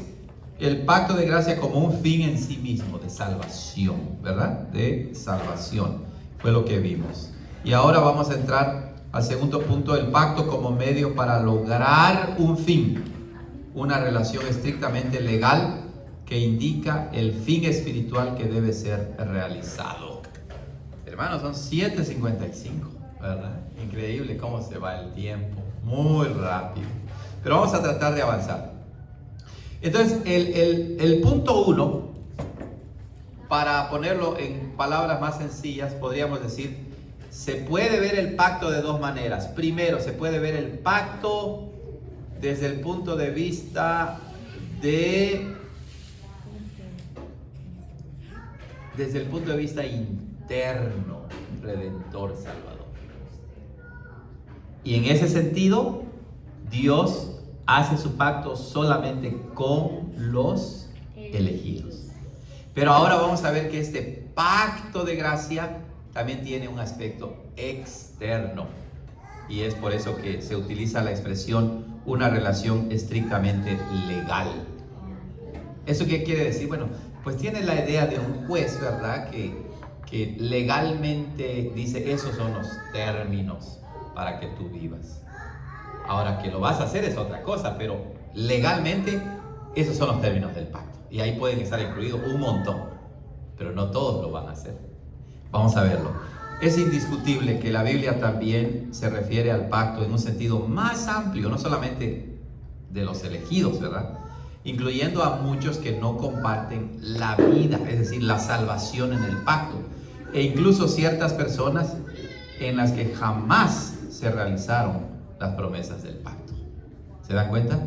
el pacto de gracia como un fin en sí mismo, de salvación, ¿verdad? De salvación. Fue lo que vimos. Y ahora vamos a entrar al segundo punto, el pacto como medio para lograr un fin. Una relación estrictamente legal que indica el fin espiritual que debe ser realizado. Hermanos, son 7:55, ¿verdad? Increíble cómo se va el tiempo, muy rápido. Pero vamos a tratar de avanzar. Entonces, el punto 1, para ponerlo en palabras más sencillas, podríamos decir, se puede ver el pacto de dos maneras. Primero, se puede ver el pacto desde el punto de vista interno, redentor, salvador. Y en ese sentido, Dios hace su pacto solamente con los elegidos. Pero ahora vamos a ver que este pacto de gracia también tiene un aspecto externo. Y es por eso que se utiliza la expresión una relación estrictamente legal. ¿Eso qué quiere decir? Bueno, pues tiene la idea de un juez, ¿verdad? Que legalmente dice, esos son los términos para que tú vivas. Ahora, que lo vas a hacer es otra cosa, pero legalmente esos son los términos del pacto. Y ahí pueden estar incluidos un montón, pero no todos lo van a hacer. Vamos a verlo. Es indiscutible que la Biblia también se refiere al pacto en un sentido más amplio, no solamente de los elegidos, ¿verdad?, incluyendo a muchos que no comparten la vida, es decir, la salvación en el pacto, e incluso ciertas personas en las que jamás se realizaron las promesas del pacto. ¿Se dan cuenta?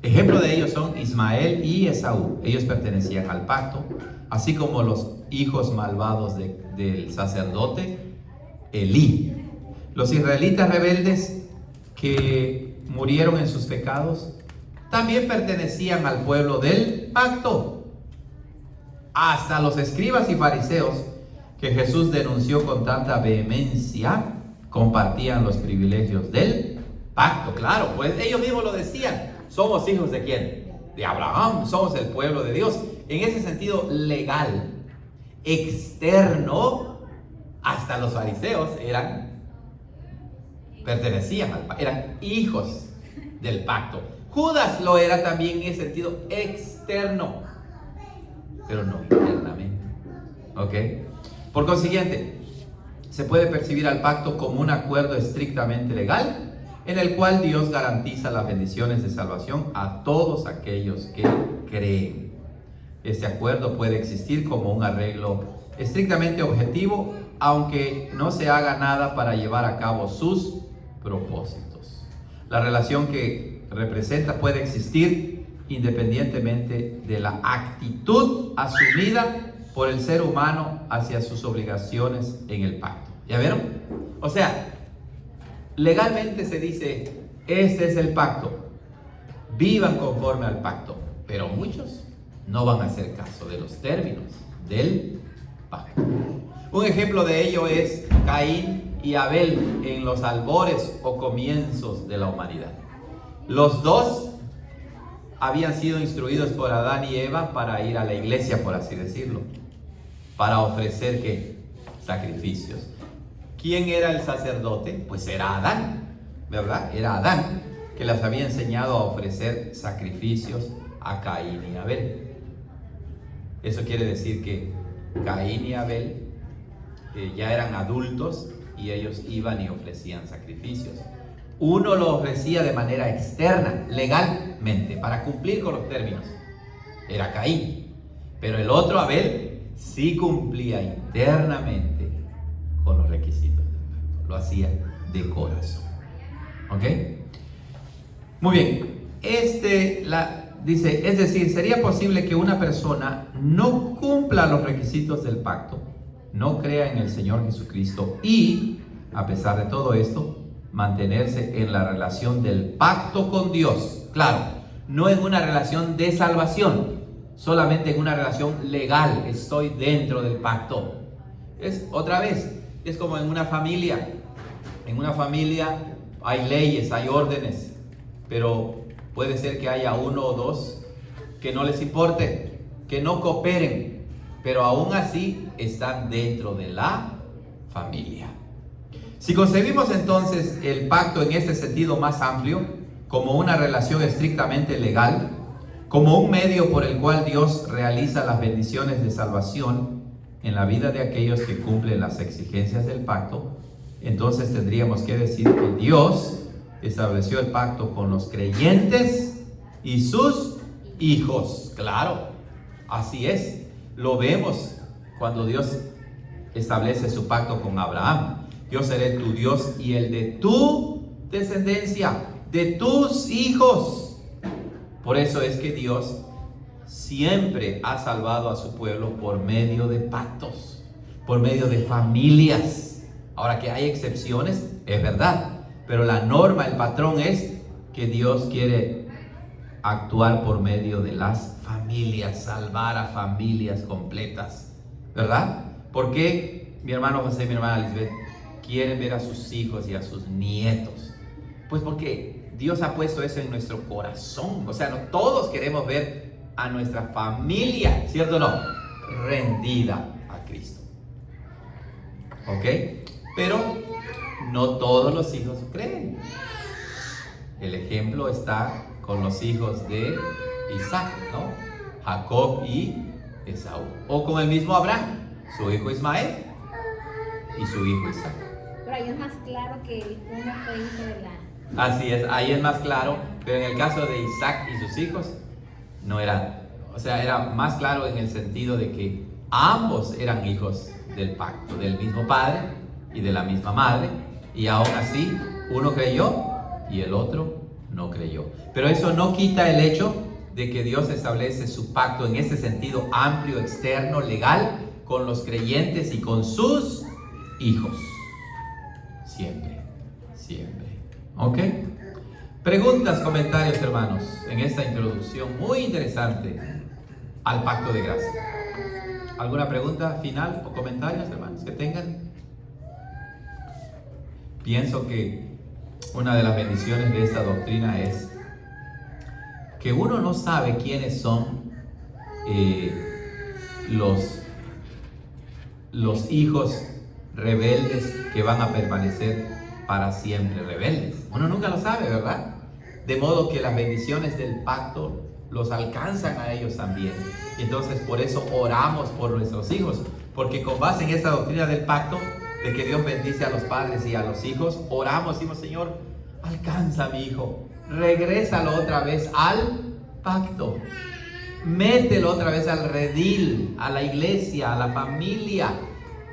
Ejemplo de ellos son Ismael y Esaú. Ellos pertenecían al pacto, así como los hijos malvados del sacerdote Elí. Los israelitas rebeldes que murieron en sus pecados también pertenecían al pueblo del pacto. Hasta los escribas y fariseos que Jesús denunció con tanta vehemencia compartían los privilegios del pacto. Claro, pues ellos mismos lo decían. ¿Somos hijos de quién? De Abraham. Somos el pueblo de Dios. En ese sentido legal, externo, hasta los fariseos pertenecían al pacto, eran hijos del pacto. Judas lo era también en ese sentido externo, pero no internamente. ¿Ok? Por consiguiente, se puede percibir al pacto como un acuerdo estrictamente legal en el cual Dios garantiza las bendiciones de salvación a todos aquellos que creen. Este acuerdo puede existir como un arreglo estrictamente objetivo, aunque no se haga nada para llevar a cabo sus propósitos. La relación que representa puede existir independientemente de la actitud asumida por el ser humano hacia sus obligaciones en el pacto. ¿Ya vieron? O sea, legalmente se dice, este es el pacto, vivan conforme al pacto, pero muchos no van a hacer caso de los términos del pacto. Un ejemplo de ello es Caín y Abel en los albores o comienzos de la humanidad. Los dos habían sido instruidos por Adán y Eva para ir a la iglesia, por así decirlo, para ofrecer ¿qué? Sacrificios. ¿Quién era el sacerdote? Pues era Adán, ¿verdad? Era Adán que les había enseñado a ofrecer sacrificios a Caín y Abel. Eso quiere decir que Caín y Abel ya eran adultos y ellos iban y ofrecían sacrificios. Uno lo ofrecía de manera externa, legalmente, para cumplir con los términos. Era Caín. Pero el otro, Abel, sí cumplía internamente con los requisitos del pacto. Lo hacía de corazón. ¿Ok? Muy bien. Dice, es decir, sería posible que una persona no cumpla los requisitos del pacto, no crea en el Señor Jesucristo y, a pesar de todo esto, mantenerse en la relación del pacto con Dios. Claro, no en una relación de salvación, solamente en una relación legal. Estoy dentro del pacto. Es como en una familia. En una familia hay leyes, hay órdenes, pero puede ser que haya uno o dos que no les importe, que no cooperen, pero aún así están dentro de la familia. Si concebimos entonces el pacto en este sentido más amplio, como una relación estrictamente legal, como un medio por el cual Dios realiza las bendiciones de salvación en la vida de aquellos que cumplen las exigencias del pacto, entonces tendríamos que decir que Dios estableció el pacto con los creyentes y sus hijos. Claro, así es. Lo vemos cuando Dios establece su pacto con Abraham. Yo seré tu Dios y el de tu descendencia, de tus hijos. Por eso es que Dios siempre ha salvado a su pueblo por medio de pactos, por medio de familias. Ahora, que hay excepciones, es verdad, pero la norma, el patrón es que Dios quiere actuar por medio de las familias, salvar a familias completas, ¿verdad? ¿Por qué mi hermano José y mi hermana Lisbeth quieren ver a sus hijos y a sus nietos? Pues porque Dios ha puesto eso en nuestro corazón. O sea, no todos queremos ver a nuestra familia, ¿cierto o no?, rendida a Cristo. ¿Ok? Pero no todos los hijos creen. El ejemplo está con los hijos de Isaac, ¿no? Jacob y Esaú. O con el mismo Abraham, su hijo Ismael y su hijo Isaac. Pero ahí es más claro que uno fue hijo de la... Así es, ahí es más claro, pero en el caso de Isaac y sus hijos, no era, o sea, era más claro en el sentido de que ambos eran hijos del pacto, del mismo padre y de la misma madre, y aún así, uno creyó y el otro no creyó. Pero eso no quita el hecho de que Dios establece su pacto en ese sentido amplio, externo, legal, con los creyentes y con sus hijos. Siempre, siempre. ¿Ok? Preguntas, comentarios, hermanos, en esta introducción muy interesante al pacto de gracia. ¿Alguna pregunta final o comentarios, hermanos, que tengan? Pienso que una de las bendiciones de esta doctrina es que uno no sabe quiénes son los hijos rebeldes que van a permanecer para siempre rebeldes. Uno nunca lo sabe, ¿verdad? De modo que las bendiciones del pacto los alcanzan a ellos también. Entonces, por eso oramos por nuestros hijos, porque con base en esta doctrina del pacto, de que Dios bendice a los padres y a los hijos, oramos, decimos: Señor, alcanza a mi hijo, regrésalo otra vez al pacto, mételo otra vez al redil, a la iglesia, a la familia,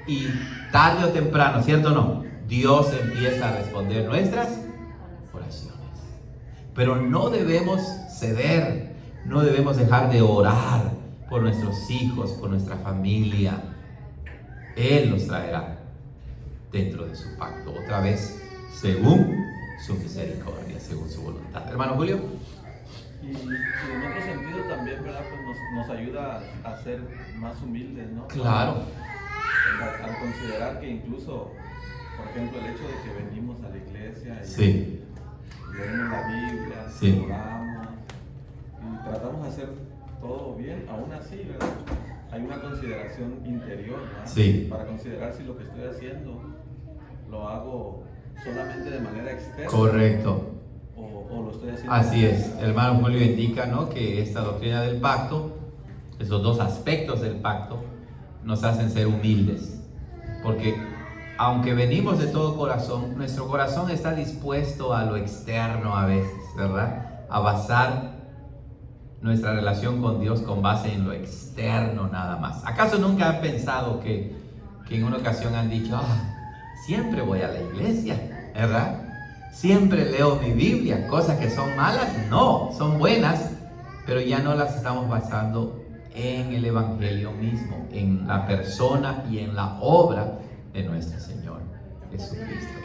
y tarde o temprano, ¿cierto o no?, Dios empieza a responder nuestras oraciones. Pero no debemos ceder, no debemos dejar de orar por nuestros hijos, por nuestra familia. Él los traerá dentro de su pacto, otra vez, según su misericordia, según su voluntad. Hermano Julio. Y en otro sentido también, ¿verdad? Pues nos ayuda a ser más humildes, ¿no? Claro. Al considerar que incluso, por ejemplo, el hecho de que venimos a la iglesia y Sí. leemos la Biblia, Sí. oramos y tratamos de hacer todo bien, aún así, ¿verdad? Hay una consideración interior, ¿verdad? Sí. Para considerar si lo que estoy haciendo lo hago solamente de manera externa. Correcto. O lo estoy haciendo. Así es. El hermano Julio indica, ¿no?, que esta doctrina del pacto, esos dos aspectos del pacto, nos hacen ser humildes. Porque aunque venimos de todo corazón, nuestro corazón está dispuesto a lo externo a veces, ¿verdad? A basar nuestra relación con Dios con base en lo externo nada más. ¿Acaso nunca han pensado que en una ocasión han dicho, siempre voy a la iglesia, ¿verdad? Siempre leo mi Biblia, cosas que son malas? No, son buenas, pero ya no las estamos basando en el Evangelio mismo, en la persona y en la obra de nuestro Señor Jesucristo.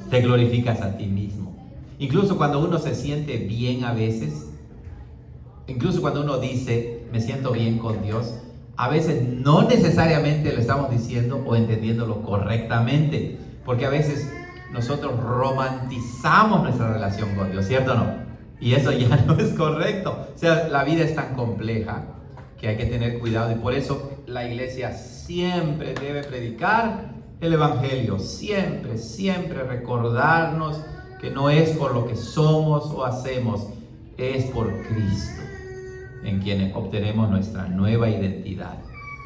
Te glorificas a ti mismo. Incluso cuando uno se siente bien a veces, incluso cuando uno dice, me siento bien con Dios, a veces no necesariamente lo estamos diciendo o entendiéndolo correctamente, porque a veces nosotros romantizamos nuestra relación con Dios, ¿cierto o no? Y eso ya no es correcto. O sea, la vida es tan compleja que hay que tener cuidado, y por eso la iglesia siempre debe predicar el Evangelio, siempre recordarnos que no es por lo que somos o hacemos, es por Cristo, en quien obtenemos nuestra nueva identidad,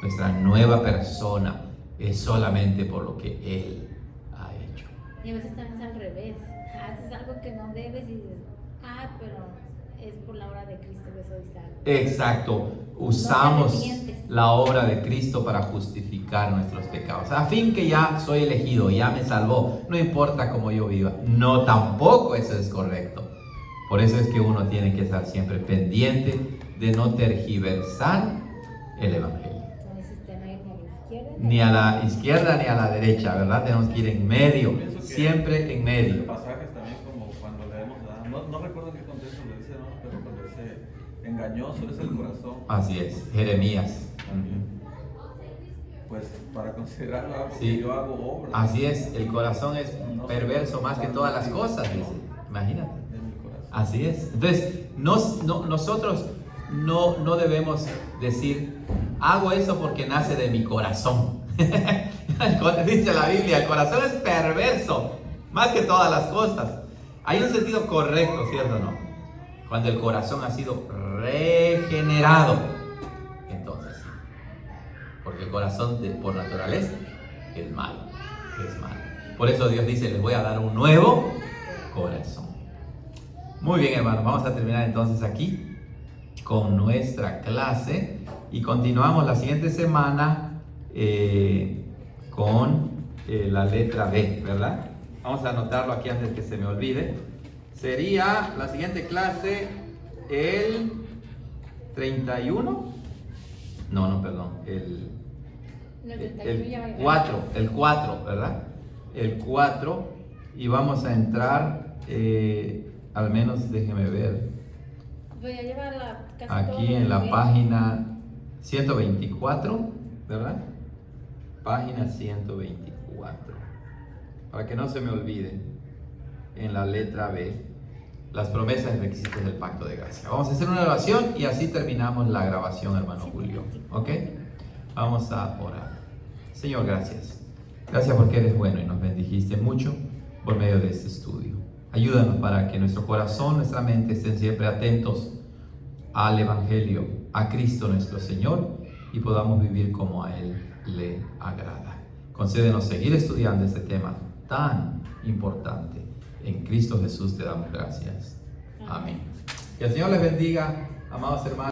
nuestra nueva persona, es solamente por lo que Él ha hecho. Y a veces también es al revés, haces algo que no debes y dices, pero es por la obra de Cristo que soy salvo. Exacto, usamos la obra de Cristo para justificar nuestros pecados, a fin que ya soy elegido, ya me salvó, no importa cómo yo viva. No, tampoco eso es correcto. Por eso es que uno tiene que estar siempre pendiente de no tergiversar el Evangelio. Ni a la izquierda ni a la derecha, ¿verdad? Tenemos que ir en medio, siempre en medio. Pasajes también como cuando leemos, no recuerdo en qué contexto lo dice, ¿no? Pero cuando dice, engañoso es el corazón. Así es, Jeremías. Pues para considerarlo algo Sí. que yo hago obra. Así es, el corazón es perverso más que todas las cosas, dice. Imagínate. De mi corazón. Así es. Entonces, nosotros no debemos decir, hago eso porque nace de mi corazón. Dice la Biblia, el corazón es perverso, más que todas las cosas. Hay un sentido correcto, ¿cierto o no? Cuando el corazón ha sido regenerado, entonces sí. Porque el corazón por naturaleza es malo, Por eso Dios dice, les voy a dar un nuevo corazón. Muy bien, hermanos, vamos a terminar entonces aquí con nuestra clase y continuamos la siguiente semana con la letra B, ¿verdad? Vamos a anotarlo aquí antes que se me olvide. Sería la siguiente clase el 31. No, perdón, el 4, ¿verdad? El 4, y vamos a entrar, al menos déjeme ver, Voy a llevar aquí en la página 124, ¿verdad? Página 124, para que no se me olvide, en la letra B, las promesas y requisitos del pacto de gracia. Vamos a hacer una oración y así terminamos la grabación, hermano Julio, ¿ok? Vamos a orar. Señor, gracias. Gracias porque eres bueno y nos bendijiste mucho por medio de este estudio. Ayúdanos para que nuestro corazón, nuestra mente estén siempre atentos al Evangelio, a Cristo nuestro Señor, y podamos vivir como a Él le agrada. Concédenos seguir estudiando este tema tan importante. En Cristo Jesús te damos gracias. Amén. Que el Señor les bendiga, amados hermanos.